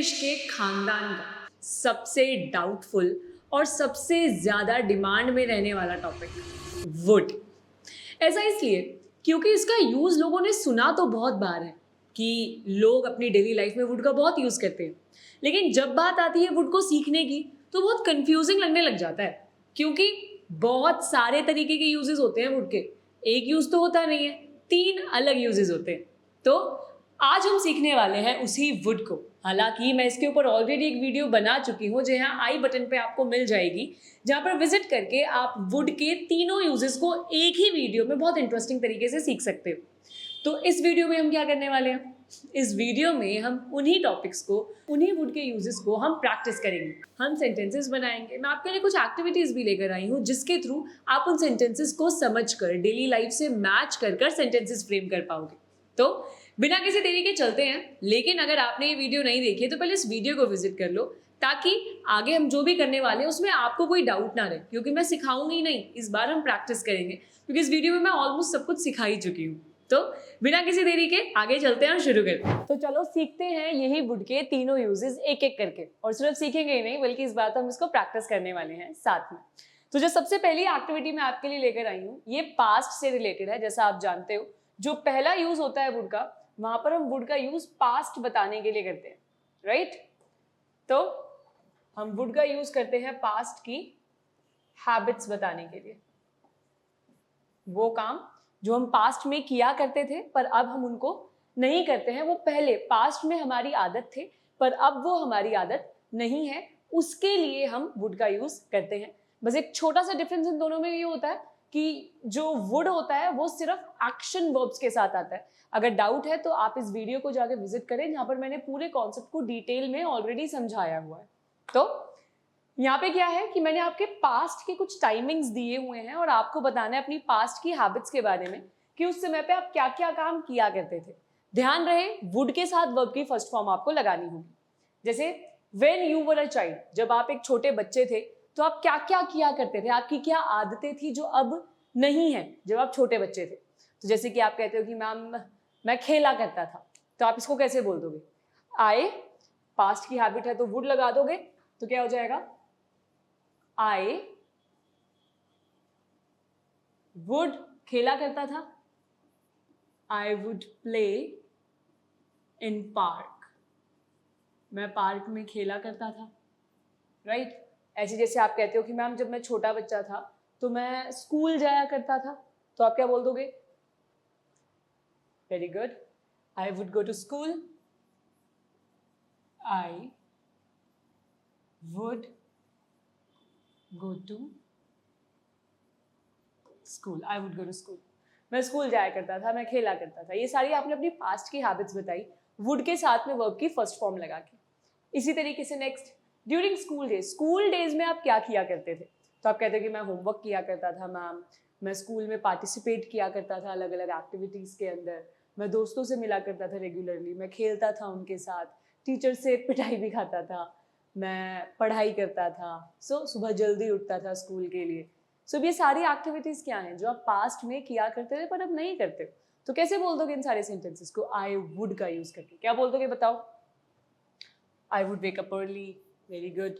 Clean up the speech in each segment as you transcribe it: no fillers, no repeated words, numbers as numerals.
British के खानदान का सबसे डाउटफुल और सबसे ज़्यादा डिमांड में रहने वाला टॉपिक, वुड। ऐसा इसलिए क्योंकि इसका यूज़ लोगों ने सुना तो बहुत बार है कि लोग अपनी डेली लाइफ में वुड का बहुत यूज़ करते हैं, लेकिन जब बात आती है वुड को सीखने की तो बहुत कंफ्यूजिंग लगने लग जाता है, क्योंकि बहुत सारे तरीके के यूजेस होते हैं वुड के। एक यूज़ तो होता नहीं है, 3 अलग यूजेस होते हैं। तो आज हम सीखने वाले हैं उसी वुड को। हालांकि मैं इसके ऊपर ऑलरेडी एक वीडियो बना चुकी हूँ, जहाँ आई बटन पे आपको मिल जाएगी, जहाँ पर विजिट करके आप वुड के तीनों यूजेस को एक ही वीडियो में बहुत इंटरेस्टिंग तरीके से सीख सकते हो। तो इस वीडियो में हम क्या करने वाले हैं, इस वीडियो में हम उन्हीं टॉपिक्स को, उन्हीं वुड के यूजेस को हम प्रैक्टिस करेंगे। हम सेंटेंसेस बनाएंगे। मैं आपके लिए कुछ एक्टिविटीज भी लेकर आई हूँ, जिसके थ्रू आप उन सेंटेंसेस को समझकर डेली लाइफ से मैच कर सेंटेंसेस फ्रेम कर पाओगे। तो बिना किसी देरी के चलते हैं। लेकिन अगर आपने ये वीडियो नहीं देखी है तो पहले इस वीडियो को विजिट कर लो, ताकि आगे हम जो भी करने वाले हैं उसमें आपको कोई डाउट ना रहे, क्योंकि मैं सिखाऊंगी नहीं, इस बार हम प्रैक्टिस करेंगे, क्योंकि इस वीडियो में मैं ऑलमोस्ट सब कुछ सिखा ही चुकी हूँ। तो बिना किसी देरी के आगे चलते हैं और शुरू करते हैं। तो चलो सीखते हैं यही वुड के तीनों यूजेस एक एक करके, और सिर्फ सीखेंगे ही नहीं बल्कि इस बार तो हम इसको प्रैक्टिस करने वाले हैं साथ में। तो जो सबसे पहली एक्टिविटी मैं आपके लिए लेकर आई हूँ, ये पास्ट से रिलेटेड है। जैसा आप जानते हो, जो पहला यूज होता है वुड का, वहां पर हम वुड का यूज पास्ट बताने के लिए करते हैं, राइट। तो हम वुड का यूज करते हैं पास्ट की हैबिट्स बताने के लिए। वो काम जो हम पास्ट में किया करते थे पर अब हम उनको नहीं करते हैं, वो पहले पास्ट में हमारी आदत थे पर अब वो हमारी आदत नहीं है, उसके लिए हम वुड का यूज करते हैं। बस एक छोटा सा डिफरेंस इन दोनों में ये होता है कि जो वुड होता है वो सिर्फ एक्शन वर्ब्स के साथ आता है। अगर डाउट है तो आप इस वीडियो को जाके विजिट करें, जहां पर मैंने पूरे कॉन्सेप्ट को डिटेल में ऑलरेडी समझाया हुआ है। तो यहाँ पे क्या है कि मैंने आपके पास्ट के कुछ टाइमिंग्स दिए हुए हैं और आपको बताना है अपनी पास्ट की हैबिट्स के बारे में, कि उस समय पे आप क्या क्या काम किया करते थे। ध्यान रहे, वुड के साथ वर्ब की फर्स्ट फॉर्म आपको लगानी होगी। जैसे when you were a child, जब आप एक छोटे बच्चे थे तो आप क्या क्या किया करते थे, आपकी क्या आदतें थी जो अब नहीं है जब आप छोटे बच्चे थे। तो जैसे कि आप कहते हो कि मैम मैं खेला करता था, तो आप इसको कैसे बोल दोगे? आए, पास्ट की हैबिट है तो वुड लगा दोगे, तो क्या हो जाएगा? आई वुड खेला करता था, I would play in park, मैं पार्क में खेला करता था, राइट। ऐसे जैसे आप कहते हो कि मैम जब मैं छोटा बच्चा था तो मैं स्कूल जाया करता था, तो आप क्या बोल दोगे? Very good, I would go to school, I would go to school, I would go to school, मैं स्कूल जाया करता था, मैं खेला करता था। ये सारी आपने अपनी पास्ट की हैबिट्स बताई वुड के साथ में वर्ब की फर्स्ट फॉर्म लगा के। इसी तरीके से next, during school days, school days में आप क्या किया करते थे? तो आप कहते हो कि मैं होमवर्क किया करता था मैम, मैं स्कूल में पार्टिसिपेट किया करता था अलग अलग एक्टिविटीज़ के अंदर, मैं दोस्तों से मिला करता था रेगुलरली, मैं खेलता था उनके साथ, टीचर से पिटाई भी खाता था, मैं पढ़ाई करता था, सुबह जल्दी उठता था स्कूल के लिए। ये सारी एक्टिविटीज़ क्या हैं जो आप पास्ट में किया करते थे पर अब नहीं करते हो। तो कैसे बोल दोगे इन सारे सेंटेंसेस को आई वुड का यूज़ करके? क्या बोल दोगे बताओ? I would wake up early. Very good.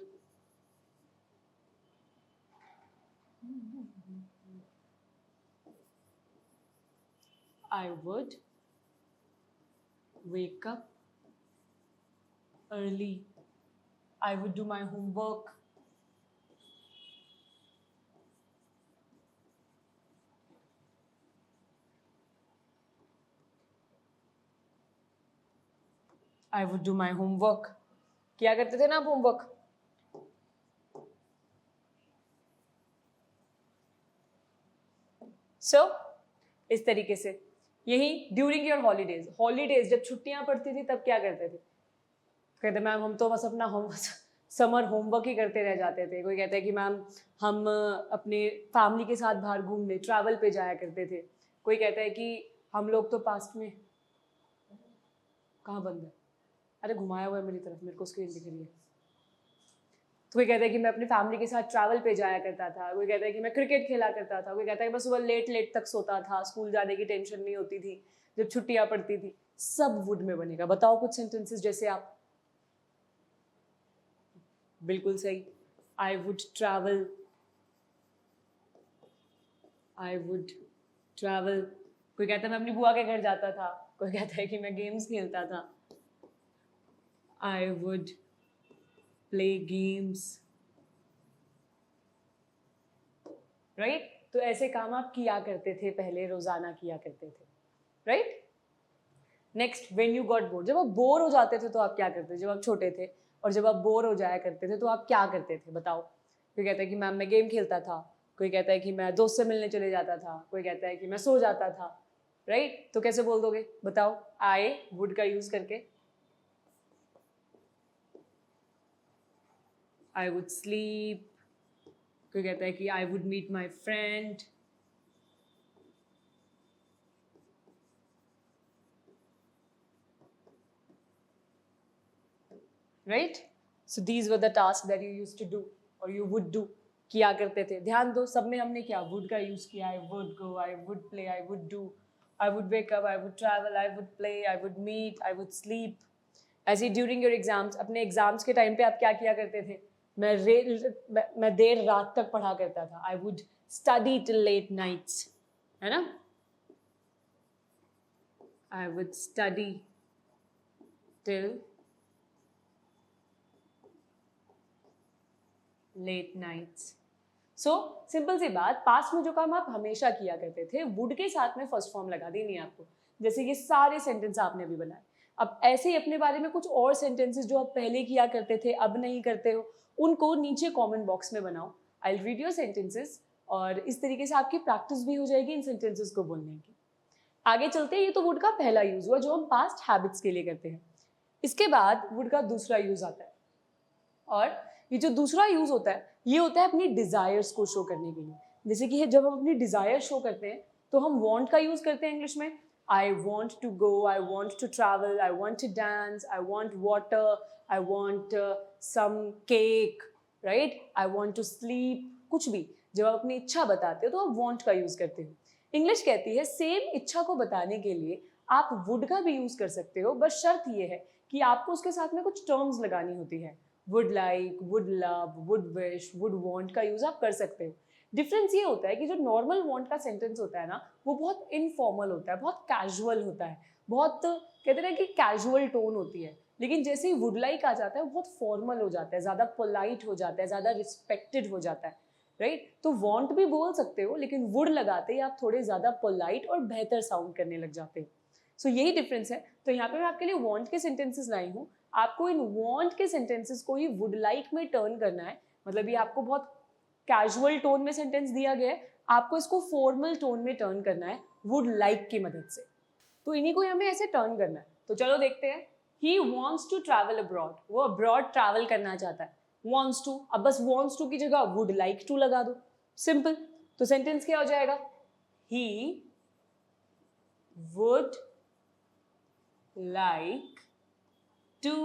I would wake up early. I would do my homework. I would do my homework. क्या करते थे ना आप होमवर्क? इस तरीके से। यही ड्यूरिंग योर हॉलीडेज, हॉलीडेज जब छुट्टियां पड़ती थी तब क्या करते थे? कहते मैम हम तो बस अपना समर होमवर्क ही करते रह जाते थे। कोई कहता है कि मैम हम अपने फैमिली के साथ बाहर घूमने ट्रैवल पे जाया करते थे। कोई कहता है कि हम लोग तो पास्ट में, कहाँ बंद है? अरे घुमाया हुआ है मेरी तरफ, मेरे को स्क्रीन दिख रही है। तो कोई कहता है कि मैं अपनी फैमिली के साथ ट्रैवल पे जाया करता था, कोई कहता है कि मैं क्रिकेट खेला करता था, कोई कहता है कि बस सुबह लेट लेट तक सोता था, स्कूल जाने की टेंशन नहीं होती थी जब छुट्टियां पड़ती थी। सब वुड में बनेगा। बताओ कुछ सेंटेंसेस जैसे आप बिल्कुल सही. आई would travel. I would travel. कोई कहता है मैं अपनी बुआ के घर जाता था, कोई कहता है कि मैं गेम्स खेलता था. I would play games. Right? तो ऐसे काम आप किया करते थे पहले, रोजाना किया करते थे. Right? Next, when you got bored. जब आप बोर हो जाते थे तो आप क्या करते थे जब आप छोटे थे? और जब आप बोर हो जाया करते थे तो आप क्या करते थे? बताओ. कोई कहता है कि मैम मैं गेम खेलता था, कोई कहता है कि मैं दोस्त से मिलने चले जाता था, कोई कहता है कि मैं सो जाता था. राइट? तो कैसे बोल दोगे? बताओ. आई वुड का यूज करके. I would sleep. कोई कहता है कि I would meet my friend. Right? So these were the task that you use to do और यू वुड डू. किया करते थे. ध्यान दो, सब में हमने क्या वुड का यूज किया. I would go, I would play, I would do, I would wake up, I would travel, I would play, I would meet, I would sleep. ऐसे ड्यूरिंग योर एग्जाम्स, अपने एग्जाम्स के time पे आप क्या किया करते थे? मैं देर रात तक पढ़ा करता था. I would study till late nights. है ना? I would study till late nights. So simple सी बात, पास्ट में जो काम आप हमेशा किया करते थे, वुड के साथ में फर्स्ट फॉर्म लगा देनी है आपको. जैसे ये सारे सेंटेंस आपने अभी बनाए. अब ऐसे ही अपने बारे में कुछ और सेंटेंसेस जो आप पहले किया करते थे अब नहीं करते हो, उनको नीचे कमेंट बॉक्स में बनाओ. I will read your sentences और इस तरीके से आपकी प्रैक्टिस भी हो जाएगी इन सेंटेंसेस को बोलने की. आगे चलते हैं. ये तो वुड का पहला यूज हुआ जो हम पास्ट हैबिट्स के लिए करते हैं. इसके बाद वुड का दूसरा यूज आता है. और ये जो दूसरा यूज होता है ये होता है अपनी डिजायर्स को शो करने के लिए. जैसे कि जब हम अपनी डिजायर शो करते हैं तो हम वांट का यूज करते हैं इंग्लिश में. I want to go, I want to travel, I want to dance, I want water, I want some cake. Right? I want to sleep. कुछ भी जब आप अपनी इच्छा बताते हो तो आप वांट का यूज करते हो. इंग्लिश कहती है सेम इच्छा को बताने के लिए आप वुड का भी यूज कर सकते हो, बस शर्त ये है कि आपको उसके साथ में कुछ टर्म्स लगानी होती है. Would like, would love, would wish, would want का यूज आप कर सकते हो. डिफरेंस ये होता है कि जो नॉर्मल वांट का सेंटेंस होता है ना, वो बहुत इनफॉर्मल होता है, बहुत कैजुअल होता है, बहुत कहते हैं कि कैजुअल टोन होती है. लेकिन जैसे ही वुड लाइक आ जाता है बहुत फॉर्मल हो जाता है, ज़्यादा पोलाइट हो जाता है, ज़्यादा रिस्पेक्टेड हो जाता है. राइट? तो वांट भी बोल सकते हो लेकिन वुड लगाते ही आप थोड़े ज़्यादा पोलाइट और बेहतर साउंड करने लग जाते हो. सो यही डिफरेंस है. तो यहाँ पे मैं आपके लिए वांट के सेंटेंसेस लाई हूँ. आपको इन वांट के सेंटेंसेस को ही वुड लाइक में टर्न करना है. मतलब ये आपको बहुत कैजुअल टोन में सेंटेंस दिया गया है, आपको इसको फॉर्मल टोन में टर्न करना है वुड लाइक की मदद से. तो इन्हीं को हमें ऐसे टर्न करना है. तो चलो देखते हैं. He wants to travel abroad. वो अब्रॉड ट्रैवल करना चाहता है. Wants to. अब बस वॉन्ट्स टू की जगह वुड लाइक टू लगा दो. सिंपल. तो सेंटेंस क्या हो जाएगा? He would like to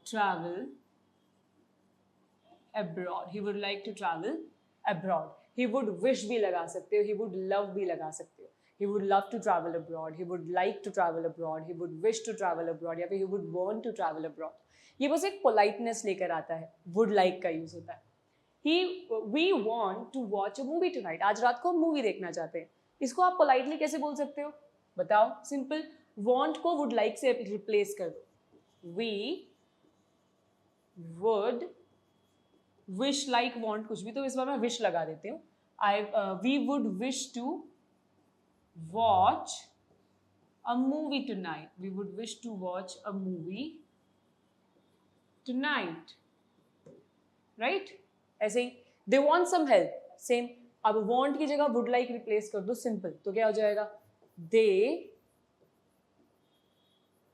travel abroad. He would like to travel abroad. He would wish भी लगा सकते हो, he would love भी लगा सकते हो. He would love to travel abroad. He would like to travel abroad. He would wish to travel abroad. या फिर he would want to travel abroad. ये बस एक politeness लेकर आता है. would like का यूज होता है. We want to watch a movie tonight. आज रात को हम मूवी देखना चाहते हैं. इसको आप politely कैसे बोल सकते हो? बताओ. सिंपल. want को would like से रिप्लेस कर दो. We would wish like want कुछ भी, तो इस बार मैं wish लगा देती हूँ. We would wish to watch a movie tonight. We would wish to watch a movie tonight. Right? ऐसे ही they want some help. Same. अब want की जगह would like रिप्लेस कर दो. सिंपल. तो क्या हो जाएगा? They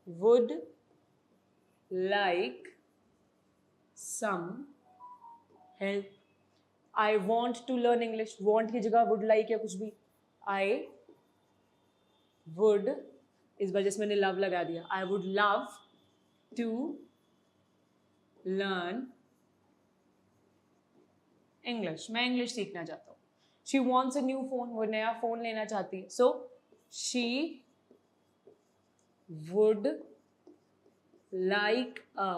would like some help. I want to learn English. Want की जगह would like या कुछ भी. I would, इस वजह से मैंने love लगा दिया. I would love to learn English. मैं English सीखना चाहता हूँ. She wants a new phone. वो नया phone लेना चाहती है. So she would like a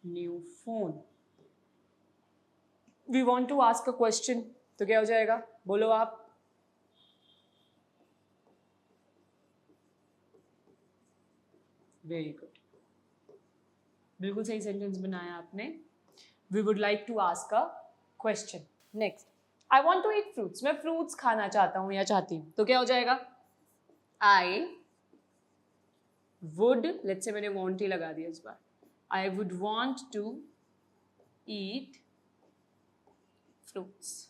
new phone. We want to ask a question, तो क्या हो जाएगा, बोलो आप. वेरी गुड, बिल्कुल सही सेंटेंस बनाया आपने. We would like to ask a question. Next, I want to eat fruits. मैं फ्रूट्स खाना चाहता हूँ या चाहती हूँ, तो क्या हो जाएगा, आई वुड, लेट्स से मैंने वॉन्ट ही लगा दिया इस बार, I would want to eat fruits.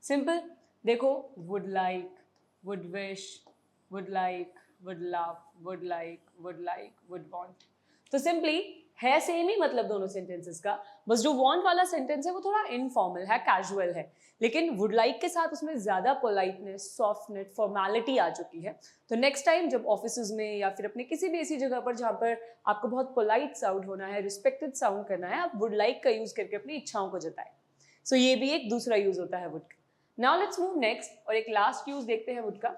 Simple. देखो, would like, would wish, would like, would love, would like, would like, would want. तो सिंपली है सेम ही मतलब दोनों सेंटेंसेस का, बस जो वॉन्ट वाला सेंटेंस है वो थोड़ा इनफॉर्मल है, कैजुअल है, लेकिन वुड लाइक के साथ उसमें ज्यादा पोलाइटनेस, सॉफ्टनेस, फॉर्मेलिटी आ चुकी है. तो नेक्स्ट टाइम जब ऑफिस में या फिर अपने किसी भी ऐसी जगह पर जहाँ पर आपको बहुत पोलाइट साउंड होना है, रिस्पेक्टेड साउंड करना है, आप वुड लाइक का यूज करके अपनी इच्छाओं को जताएं. सो ये भी एक दूसरा यूज होता है वुड का. नाउ लेट्स मूव नेक्स्ट, और एक लास्ट यूज देखते हैं वुड का.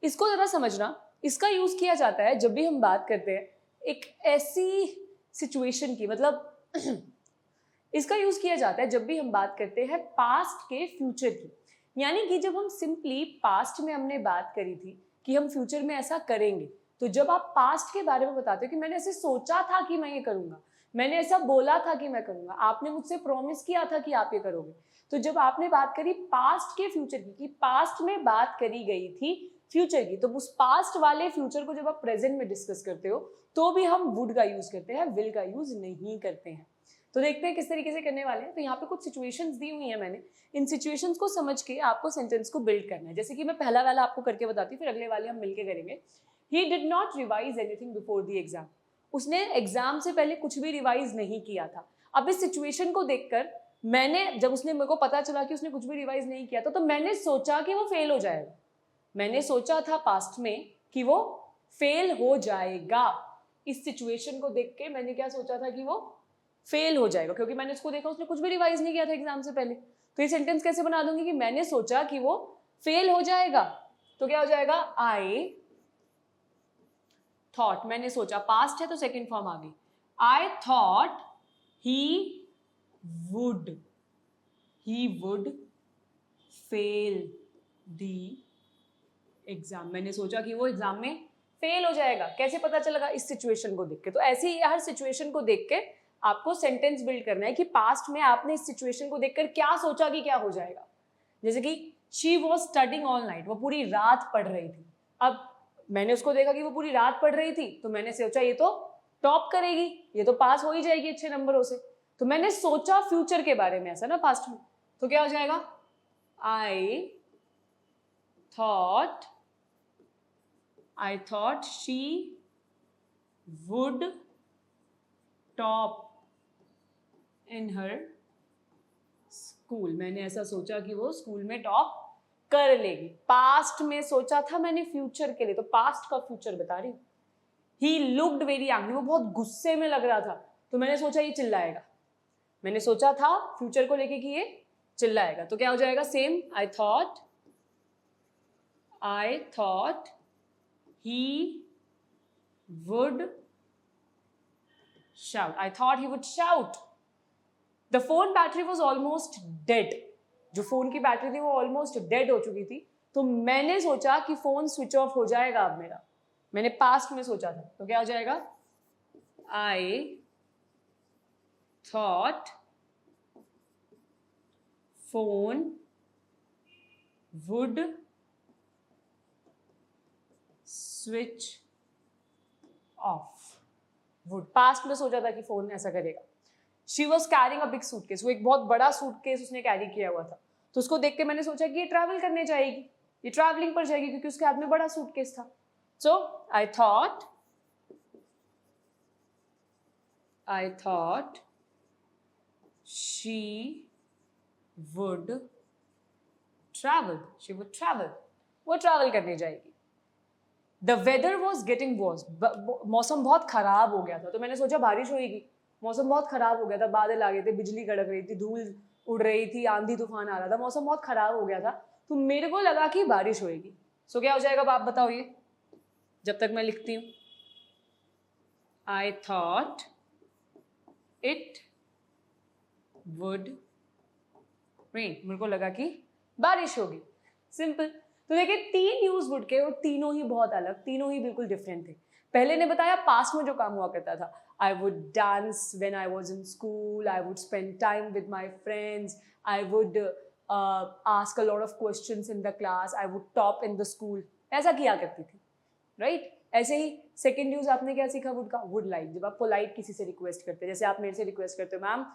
इसको जरा समझना. इसका यूज किया जाता है जब भी हम बात करते हैं एक ऐसी सिचुएशन की, मतलब इसका यूज किया जाता है जब भी हम बात करते हैं पास्ट के फ्यूचर की. यानी कि जब हम सिंपली पास्ट में हमने बात करी थी कि हम फ्यूचर में ऐसा करेंगे, तो जब आप पास्ट के बारे में बताते हो कि मैंने ऐसे सोचा था कि मैं ये करूंगा, मैंने ऐसा बोला था कि मैं करूंगा, आपने मुझसे प्रॉमिस किया था कि आप ये करोगे, तो जब आपने बात करी पास्ट के फ्यूचर की, कि पास्ट में बात करी गई थी फ्यूचर की, तो उस पास्ट वाले फ्यूचर को जब आप प्रेजेंट में डिस्कस करते हो तो भी हम वुड का यूज करते हैं, विल का यूज नहीं करते हैं. तो देखते हैं किस तरीके से करने वाले हैं. तो यहाँ पे कुछ सिचुएशंस दी हुई है मैंने, इन सिचुएशंस को समझ के आपको सेंटेंस को बिल्ड करना है. जैसे कि मैं पहला वाला आपको करके बताती हूँ, फिर अगले वाले हम मिलके करेंगे. He did not revise anything before the exam. उसने एग्जाम से पहले कुछ भी रिवाइज नहीं किया था. अब इस सिचुएशन को देखकर मैंने, जब उसने, मेरे को पता चला कि उसने कुछ भी रिवाइज नहीं किया था, तो मैंने सोचा कि वो फेल हो जाएगा. मैंने सोचा था पास्ट में कि वो फेल हो जाएगा. इस सिचुएशन को देख के मैंने क्या सोचा था कि वो फेल हो जाएगा, क्योंकि मैंने उसको देखा उसने कुछ भी रिवाइज नहीं किया था एग्जाम से पहले. तो ये सेंटेंस कैसे बना दूंगी कि मैंने सोचा कि वो फेल हो जाएगा. तो क्या हो जाएगा, आई थॉट. मैंने सोचा, पास्ट है तो सेकंड फॉर्म आ गई. I thought he would fail the exam. मैंने सोचा कि वो एग्जाम में फेल हो जाएगा. कैसे पता चलेगा, इस सिचुएशन को देख के. तो ऐसे ही हर सिचुएशन को देख के आपको सेंटेंस बिल्ड करना है कि पास्ट में आपने इस सिचुएशन को देखकर क्या सोचा कि क्या हो जाएगा. जैसे कि she was studying all night, वो पूरी रात पढ़ रही थी. अब मैंने उसको देखा कि वो पूरी रात पढ़ रही थी, तो मैंने सोचा ये तो टॉप करेगी, ये तो पास हो ही जाएगी अच्छे नंबरों से. तो मैंने सोचा फ्यूचर के बारे में, ऐसा ना, पास्ट में. तो क्या हो जाएगा, आई thought she would top in her school. मैंने ऐसा सोचा कि वो स्कूल में टॉप कर लेगी. पास्ट में सोचा था मैंने फ्यूचर के लिए, तो पास्ट का फ्यूचर बता रही हूँ. ही लुक्ड वेरी एंग्री, वो बहुत गुस्से में लग रहा था, तो मैंने सोचा ये चिल्लाएगा. मैंने सोचा था फ्यूचर को लेके कि ये चिल्लाएगा. तो क्या हो जाएगा, same. I thought he would shout. I thought he would shout. The phone battery was almost dead. जो फोन की बैटरी थी वो ऑलमोस्ट डेड हो चुकी थी, तो मैंने सोचा कि फोन स्विच ऑफ हो जाएगा अब मेरा. मैंने पास्ट में सोचा था. तो क्या हो जाएगा, I thought phone would switch off. Would past में सोचा था कि फोन ऐसा करेगा. She was carrying a big suitcase, वो एक बहुत बड़ा सूटकेस उसने कैरी किया हुआ था, तो उसको देख के मैंने सोचा कि ये ट्रैवल करने जाएगी, ये ट्रैवलिंग पर जाएगी, क्योंकि उसके हाथ में बड़ा सूटकेस था. So I thought she would travel. वो ट्रैवल करने जाएगी. The weather was getting worse. मौसम बहुत खराब हो गया था, तो मैंने सोचा बारिश होगी. मौसम बहुत खराब हो गया था, बादल आ गए थे, बिजली कड़क रही थी, धूल उड़ रही थी, आंधी तूफान आ रहा था, मौसम बहुत खराब हो गया था, तो मेरे को लगा कि बारिश होगी. सो क्या हो जाएगा, अब आप बताओ ये, जब तक मैं लिखती हूँ. I thought it would rain, मेरे को लगा कि बारिश होगी। सिंपल। तो देखिए 3 यूज वुड के और तीनों ही बहुत अलग, तीनों ही बिल्कुल डिफरेंट थे। पहले ने बताया पास्ट में जो काम हुआ करता था, I would dance when I was in school, I would spend time with my friends, I would ask a lot of questions in the class, I would top in the school, ऐसा किया करती थी, right? ऐसे ही second use आपने क्या सीखा would का? Would like, जब आप पोलाइट किसी से रिक्वेस्ट करते हैं, जैसे आप मेरे से रिक्वेस्ट करते हो, ma'am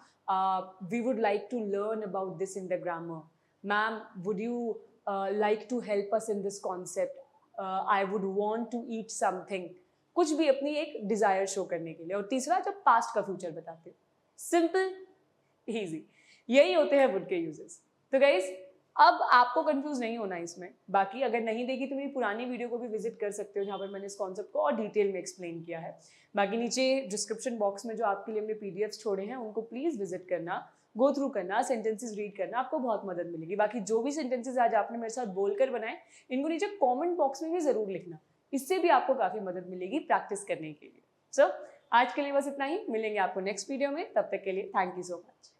we would like to learn about this in the grammar, ma'am would you like to help us in this concept, I would want to eat something, कुछ भी अपनी एक डिजायर शो करने के लिए। और तीसरा जब पास्ट का फ्यूचर बताते हो, सिंपल, इजी, यही होते हैं वुड के यूजेस। तो गाइस अब आपको कंफ्यूज नहीं होना इसमें। बाकी अगर नहीं देखी तो मेरी पुरानी वीडियो को भी विजिट कर सकते हो, जहाँ पर मैंने इस कॉन्सेप्ट को और डिटेल में एक्सप्लेन किया है। बाकी नीचे डिस्क्रिप्शन बॉक्स में जो आपके लिए हमने पीडीएफ्स छोड़े हैं उनको प्लीज विजिट करना, गो थ्रू करना, सेंटेंसेस रीड करना, आपको बहुत मदद मिलेगी। बाकी जो भी सेंटेंसेस आज आपने मेरे साथ बोलकर बनाए, इनको नीचे कॉमेंट बॉक्स में भी जरूर लिखना, इससे भी आपको काफी मदद मिलेगी प्रैक्टिस करने के लिए। सो आज के लिए बस इतना ही, मिलेंगे आपको नेक्स्ट वीडियो में, तब तक के लिए थैंक यू सो मच।